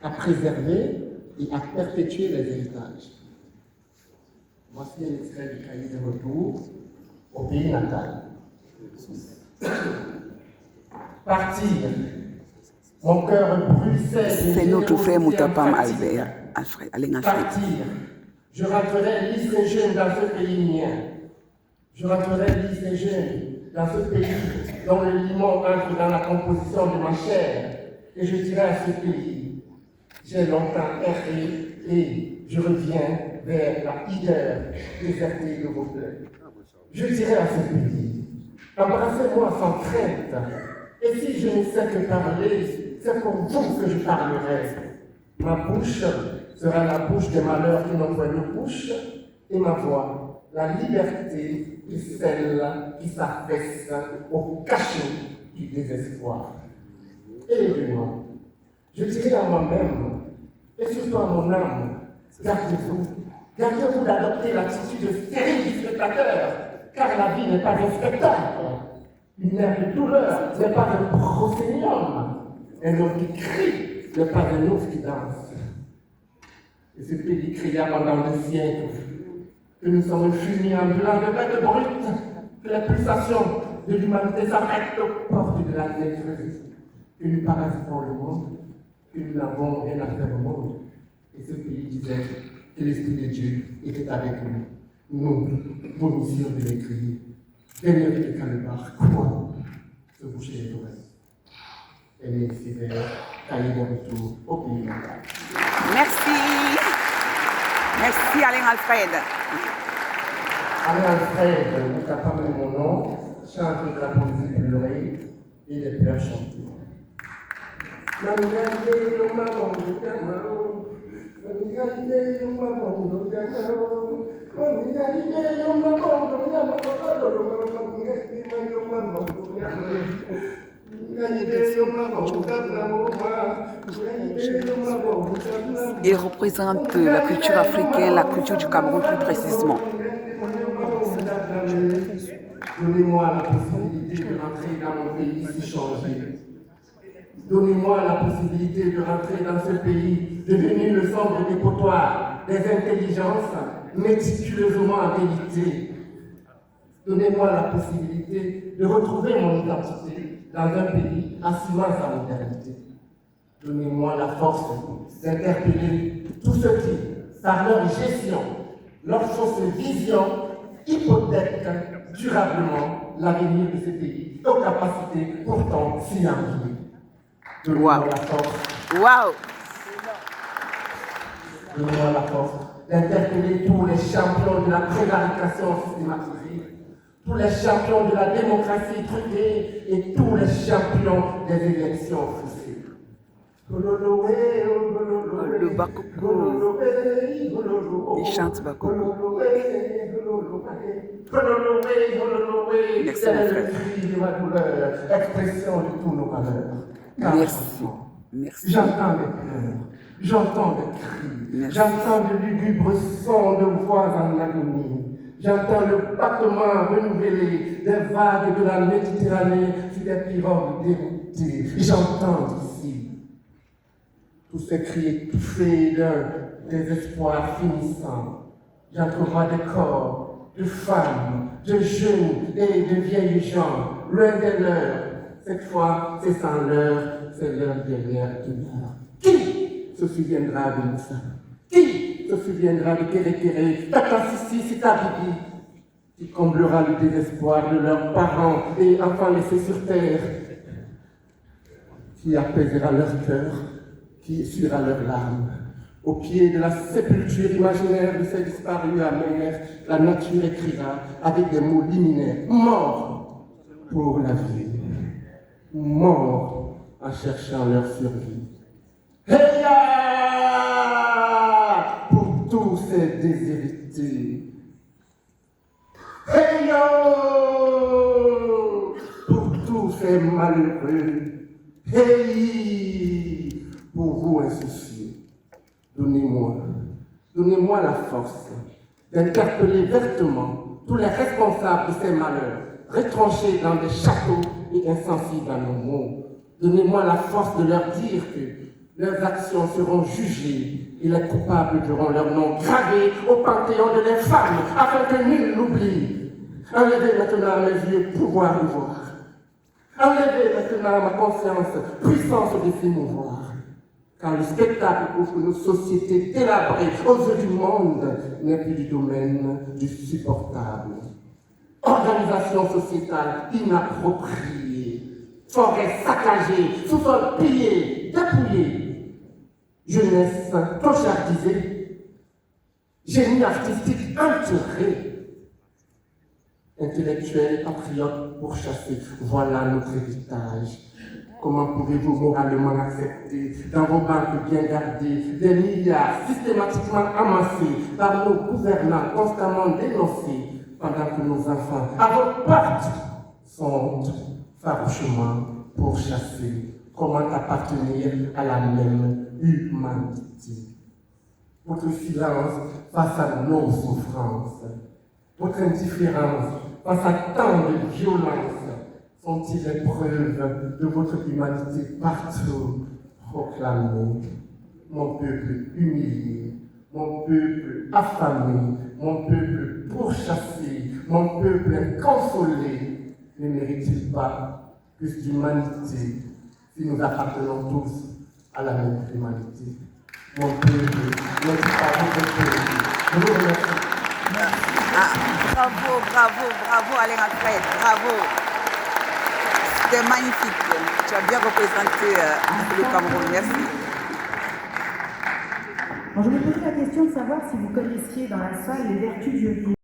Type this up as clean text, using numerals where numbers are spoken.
à préserver et à perpétuer les héritages. Voici un extrait du cahier de retour au pays natal. Partir. Mon cœur bruissait. C'est notre frère Moutapam Albert, Alfred. Partir. Je rentrerai lisse et jeune dans ce pays mien. Je rentrerai lisse et jeune dans ce pays dont le limon entre dans la composition de ma chair. Et je dirai à ce pays, j'ai longtemps erré et je reviens vers la hideur désertée de vos pleurs. Je dirai à ce pays, embrassez-moi sans crainte. Et si je ne sais que parler, c'est pour vous que je parlerai. Ma bouche sera la bouche des malheurs qui n'ont point de bouche, et ma voix, la liberté de celle qui s'affaisse au cachot du désespoir. Évidemment, je dirai à moi-même, et surtout à mon âme, gardez-vous d'adopter l'attitude stérile du spectateur, car la vie n'est pas un spectacle. Une ère de douleur n'est pas un procénium. Un homme qui crie n'est pas un ours qui danse. Et ce pays cria pendant des siècles que nous sommes finis en blanc de bêtes brutes, que les pulsations de l'humanité s'arrêtent aux portes de la négresse, que nous parasitons le monde, que nous n'avons rien à faire au monde. Et ce pays disait que l'Esprit de Dieu était avec nous. Nous vomissions de les crier. Seigneur de Calabar, quoi se boucher les oreilles. Et les hivers, cahier de retour au pays natal. Merci. Merci Alain Alfred. Alain Alfred, vous n'avez pas mis mon nom, chante de la poésie pleurée et des pleurs chantées. Il représente la culture africaine, la culture du Cameroun plus précisément. Donnez-moi la possibilité de rentrer dans mon pays si changé. Donnez-moi la possibilité de rentrer dans ce pays devenu le centre dépotoir des intelligences méticuleusement habilitées. Donnez-moi la possibilité de retrouver mon identité dans un pays assumant sa modernité. Donnez-moi la force d'interpeller tous ceux qui, par leur gestion, leur fausse vision, hypothèquent durablement l'avenir de ce pays, aux capacités pourtant si enviées. Donnez-moi la force. Waouh! Donnez-moi la force d'interpeller tous les champions de la prévarication systématisée, tous les champions de la démocratie truquée et tous les champions des élections faussées. Le Bakoko. Il chante Bakoko. Merci mon frère. Expression de tous nos malheurs. Merci. Merci. J'entends des pleurs, j'entends des cris, Merci. j'entends de lugubres sons de voix en agonie. J'entends le battement renouvelé des vagues de la Méditerranée sur des pirogues déroutées. J'entends ici tous ces cris étouffés d'un désespoir finissant. J'entrevois des corps de femmes, de jeunes et de vieilles gens, loin des leurs. Cette fois, c'est sans l'heure, c'est l'heure derrière qui meurt. Qui se souviendra de Moussa? Qui se souviendra de Kérékéré, Tata Sissi, Sita Bibi, qui comblera le désespoir de leurs parents et enfants laissés sur terre, qui apaisera leur cœur, qui essuiera leurs larmes. Au pied de la sépulture imaginaire de ces disparus amers, la nature écrira avec des mots liminaires, mort pour la vie, mort en cherchant leur survie. Heya pour tous ces déshérités. Heya pour tous ces malheureux. Hey pour vous insoucieux. Donnez-moi la force d'interpeller vertement tous les responsables de ces malheurs, retranchés dans des châteaux et insensibles à nos mots. Donnez-moi la force de leur dire que Leurs actions seront jugées et les coupables verront leur nom gravé au panthéon de l'infâme afin que nul l'oublie. Enlevez maintenant à mes yeux pouvoir de voir. Enlevez maintenant à ma conscience puissance de s'émouvoir. Car le spectacle qu'offrent nos sociétés délabrées aux yeux du monde n'est plus du domaine du supportable. Organisation sociétale inappropriée, forêt saccagée, sous-sol pillé, dépouillé, jeunesse clochardisée, génie artistique enterré, intellectuels patriotes pourchassés. Voilà notre héritage. Comment pouvez-vous moralement accepter dans vos banques bien gardées des milliards systématiquement amassés par nos gouvernants constamment dénoncés pendant que nos enfants à vos portes sont farouchement pourchassés? Comment appartenir à la même humanité? Votre silence face à nos souffrances, votre indifférence face à tant de violences sont-ils les preuves de votre humanité partout proclamée? Mon peuple humilié, mon peuple affamé, mon peuple pourchassé, mon peuple inconsolé, ne mérite-t-il pas plus d'humanité si nous appartenons tous à la même humanité? Mon peuple n'est pas votre peuple. Je vous remercie. Bravo, bravo, bravo Alain Alfred, bravo. C'était magnifique. Tu as bien représenté le Cameroun. Merci. Bon, je me posais la question de savoir si vous connaissiez dans la salle les vertus du